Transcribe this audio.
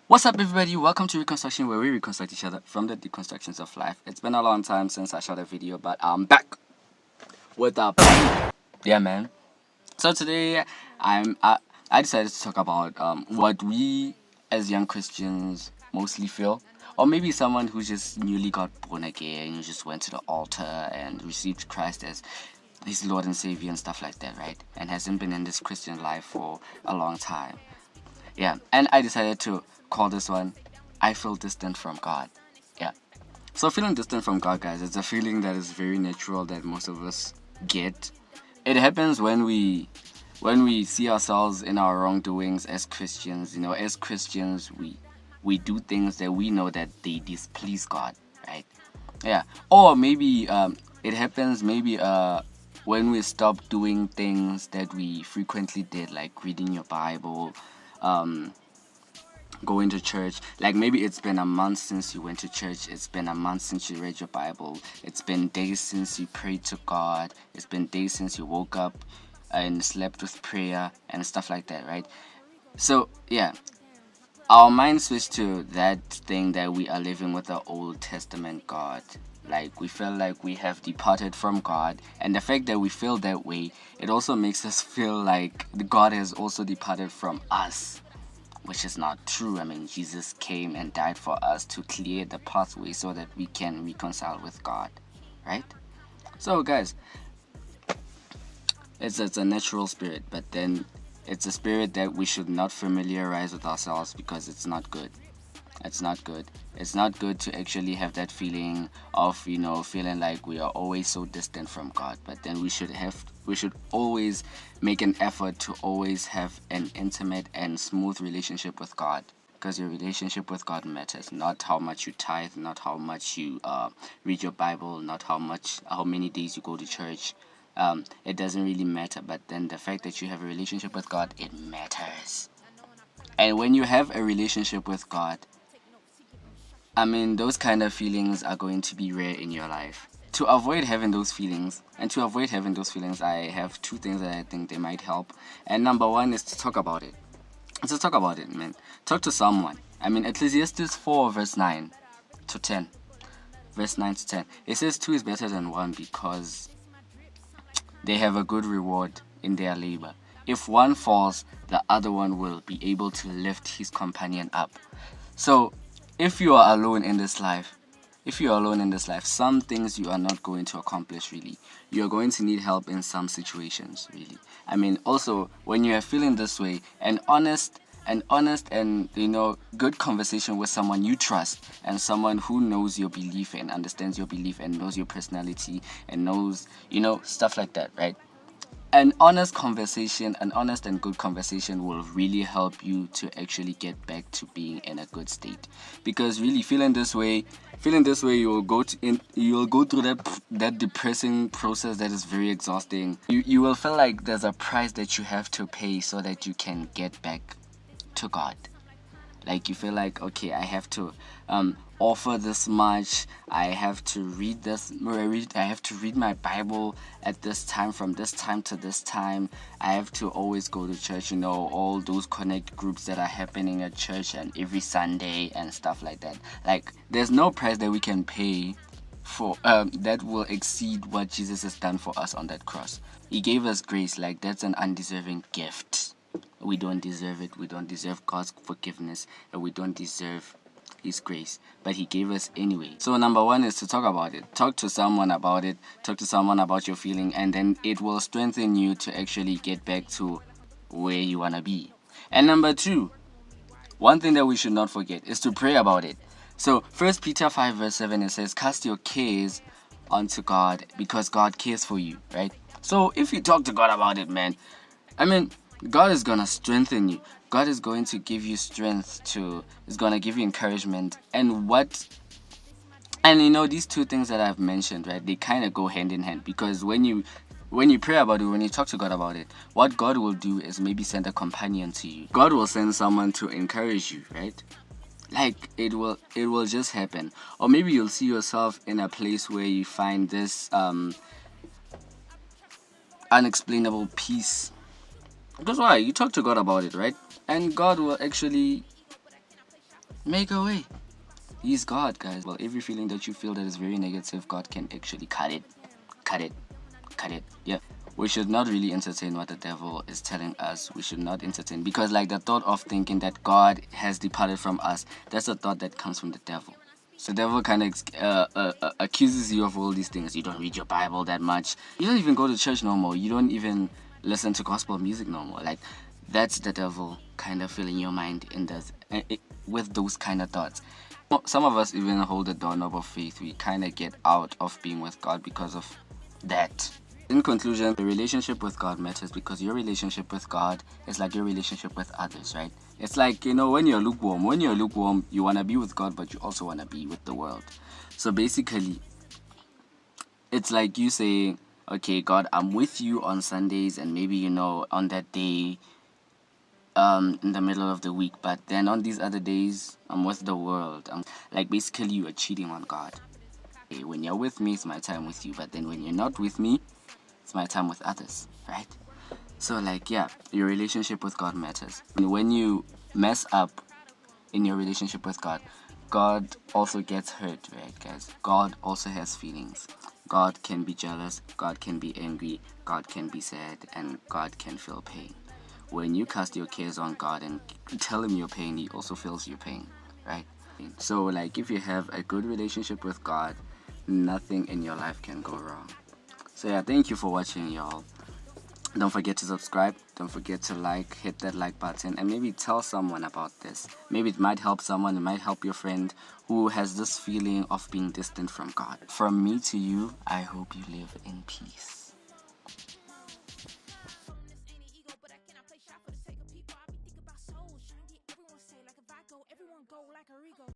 What's up, everybody? Welcome to Reconstruction, where we reconstruct each other from the deconstructions of life. It's been a long time since I shot a video, but I'm back with a bang. Yeah, man. So today, I decided to talk about what we as young Christians mostly feel, or maybe someone who just newly got born again, who just went to the altar and received Christ as his Lord and Savior and stuff like that, right? And hasn't been in this Christian life for a long time. Yeah, and I decided to call this one I Feel Distant from God. Yeah. So feeling distant from God, guys, it's a feeling that is very natural that most of us get. It happens when we see ourselves in our wrongdoings as Christians. You know, as Christians, we do things that we know that they displease God, right? Yeah. Or maybe it happens maybe when we stop doing things that we frequently did, like reading your Bible, going to church. Like maybe it's been a month since you went to church, it's been a month since you read your Bible, it's been days since you prayed to God, it's been days since you woke up and slept with prayer and stuff like that, right? So yeah, our mind switched to that thing that we are living with the Old Testament God. Like we feel like we have departed from God, and the fact that we feel that way, it also makes us feel like God has also departed from us, which is not true. I mean, Jesus came and died for us to clear the pathway so that we can reconcile with God, right? So, guys, it's a natural spirit, but then it's a spirit that we should not familiarize with ourselves because it's not good. It's not good. It's not good to actually have that feeling of, you know, feeling like we are always so distant from God. But then we should always make an effort to always have an intimate and smooth relationship with God. Because your relationship with God matters, not how much you tithe, not how much you read your Bible, not how many days you go to church. It doesn't really matter. But then the fact that you have a relationship with God, it matters. And when you have a relationship with God, I mean, those kind of feelings are going to be rare in your life. To avoid having those feelings, I have two things that I think they might help. And number one is to talk about it. Just talk about it, man. Talk to someone. I mean, Ecclesiastes 4, verse 9 to 10. Verse 9 to 10. It says 2 is better than 1 because they have a good reward in their labor. If one falls, the other one will be able to lift his companion up. So, if you are alone in this life, some things you are not going to accomplish really. You are going to need help in some situations, really. I mean, also, when you are feeling this way, an honest and good conversation with someone you trust and someone who knows your belief and understands your belief and knows your personality and knows, stuff like that, right? An honest and good conversation will really help you to actually get back to being in a good state. Because really feeling this way, you will go through that depressing process that is very exhausting. You will feel like there's a price that you have to pay so that you can get back to God. Like you feel like, okay, I have to offer this much. I have to read this. I have to read my Bible at this time, from this time to this time. I have to always go to church. All those connect groups that are happening at church and every Sunday and stuff like that. Like there's no price that we can pay for that will exceed what Jesus has done for us on that cross. He gave us grace. Like that's an undeserving gift. We don't deserve it. We don't deserve God's forgiveness, and we don't deserve His grace. But He gave us anyway. So number one is to talk about it. Talk to someone about it. Talk to someone about your feeling, and then it will strengthen you to actually get back to where you wanna be. And number two, one thing that we should not forget is to pray about it. So 1 Peter 5 verse 7, it says, "Cast your cares onto God because God cares for you," right? So if you talk to God about it, man, I mean, God is going to strengthen you. God is going to give you strength is going to give you encouragement. And these two things that I've mentioned, right, they kind of go hand in hand. Because when you pray about it, when you talk to God about it, what God will do is maybe send a companion to you. God will send someone to encourage you, right? Like it will just happen. Or maybe you'll see yourself in a place where you find this unexplainable peace. Because why? You talk to God about it, right? And God will actually make a way. He's God, guys. Well, every feeling that you feel that is very negative, God can actually cut it. Cut it. Cut it. Yeah. We should not really entertain what the devil is telling us. We should not entertain. Because, like, the thought of thinking that God has departed from us, that's a thought that comes from the devil. So the devil kind of accuses you of all these things. You don't read your Bible that much. You don't even go to church no more. You don't even listen to gospel music no more. Like, that's the devil kind of filling your mind with those kind of thoughts. Some of us even hold the doorknob of faith. We kind of get out of being with God because of that. In conclusion, the relationship with God matters because your relationship with God is like your relationship with others, right? It's like, when you're lukewarm, you want to be with God, but you also want to be with the world. So basically, it's like you say, okay, God, I'm with you on Sundays and maybe, on that day, in the middle of the week, but then on these other days, I'm with the world. Like, basically, you are cheating on God. Okay, when you're with me, it's my time with you, but then when you're not with me, it's my time with others, right? So, like, yeah, your relationship with God matters. And when you mess up in your relationship with God, God also gets hurt, right, guys? God also has feelings. God can be jealous, God can be angry, God can be sad, and God can feel pain. When you cast your cares on God and tell him your pain, he also feels your pain, right? So, like, if you have a good relationship with God, nothing in your life can go wrong. So, yeah, thank you for watching, y'all. Don't forget to subscribe. Don't forget to hit that like button, and maybe tell someone about this. Maybe it might help someone. It might help your friend who has this feeling of being distant from God. From me to you, I hope you live in peace.